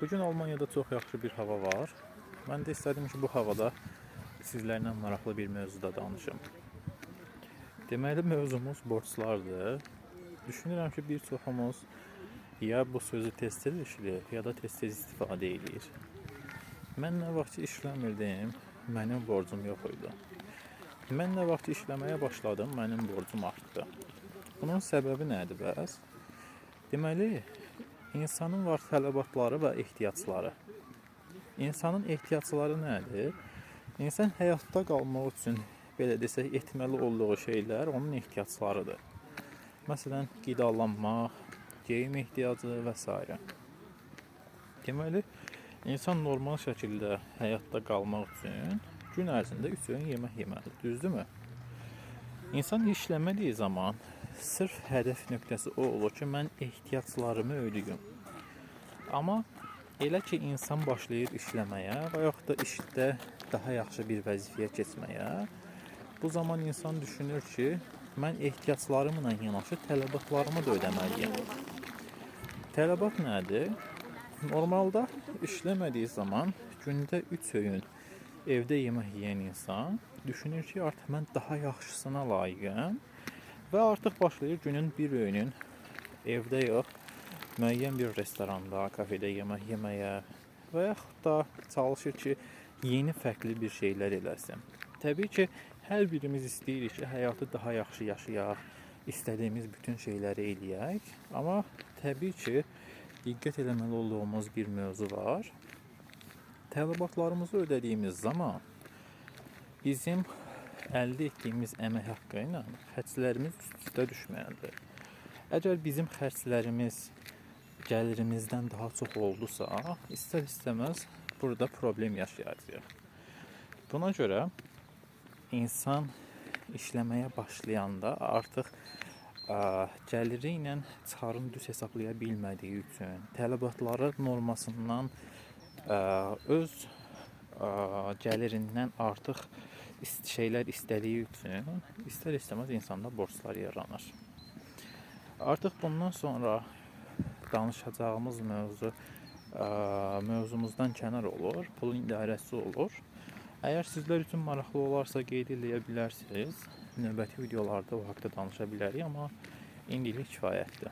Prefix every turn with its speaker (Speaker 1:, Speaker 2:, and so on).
Speaker 1: Bugün Almanya'da çok yaxşı bir hava var. Mən də istədim ki, bu havada sizlərlə maraqlı bir mövzuda danışım. Deməli, mövzumuz borclardır. Düşünürəm ki, bir çoxumuz ya bu sözü tez-tez işləyir, ya da tez-tez istifadə edir. Mən nə vaxt ki işləmirdim, mənim borcum yox idi. Mən nə vaxt işləməyə başladım, mənim borcum artdı. Bunun səbəbi nədir bəs? Deməli, insanın var tələbatları və ehtiyacları. İnsanın ehtiyacları nədir? İnsan həyatda qalmaq üçün, belə desək, etməli olduğu şeylər onun ehtiyaclarıdır. Məsələn, qidalanmaq, geyim ehtiyacı və s. Deməli, insan normal şəkildə həyatda qalmaq üçün gün ərzində 3 öğün yemək yeməlidir, düzdürmü? İnsan işləmədiyi zaman sırf hədəf nöqtəsi o olur ki, mən ehtiyaclarımı ödəyim. Amma elə ki, insan başlayır işləməyə və yaxud da işdə daha yaxşı bir vəzifəyə keçməyə, bu zaman insan düşünür ki, mən ehtiyaclarımla yanaşı tələbatlarımı da ödəməliyəm. Tələbat nədir? Normalda işləmədiyi zaman gündə 3 öğün evdə yemək yeyən insan düşünür ki, artıq mən daha yaxşısına layiqəm və artıq başlayır günün bir öğünün evdə yox, müəyyən bir restoranda, kafedə yemək yeməyə və yaxud da çalışır ki, yeni fərqli bir şeylər eləsin. Təbii ki, hər birimiz istəyirik ki, həyatı daha yaxşı yaşayaq, istədiyimiz bütün şeyləri eləyək. Amma təbii ki, diqqət eləməli olduğumuz bir mövzu var. Tələbatlarımızı ödədiyimiz zaman bizim əldə etdiyimiz əmək haqqı ilə xərclərimiz üst-üstə düşməlidir. Əgər bizim xərclərimiz gəlirimizdən daha çox oldusa, istər-istəməz burada problem yaşayacağıq. Buna görə insan işləməyə başlayanda artıq gəliri ilə çıxarını düz hesablaya bilmədiyi üçün, tələbatları normasından öz gəlirindən artıq şeylər istədiyi üçün istər-istəməz insanda borclar yaranır. Artıq bundan sonra danışacağımız mövzumuzdan kənar olur, pulun idarəsi olur. Əgər sizlər üçün maraqlı olarsa qeyd eləyə bilərsiniz. Növbəti videolarda o haqda danışa bilərik, amma indilik kifayətdir.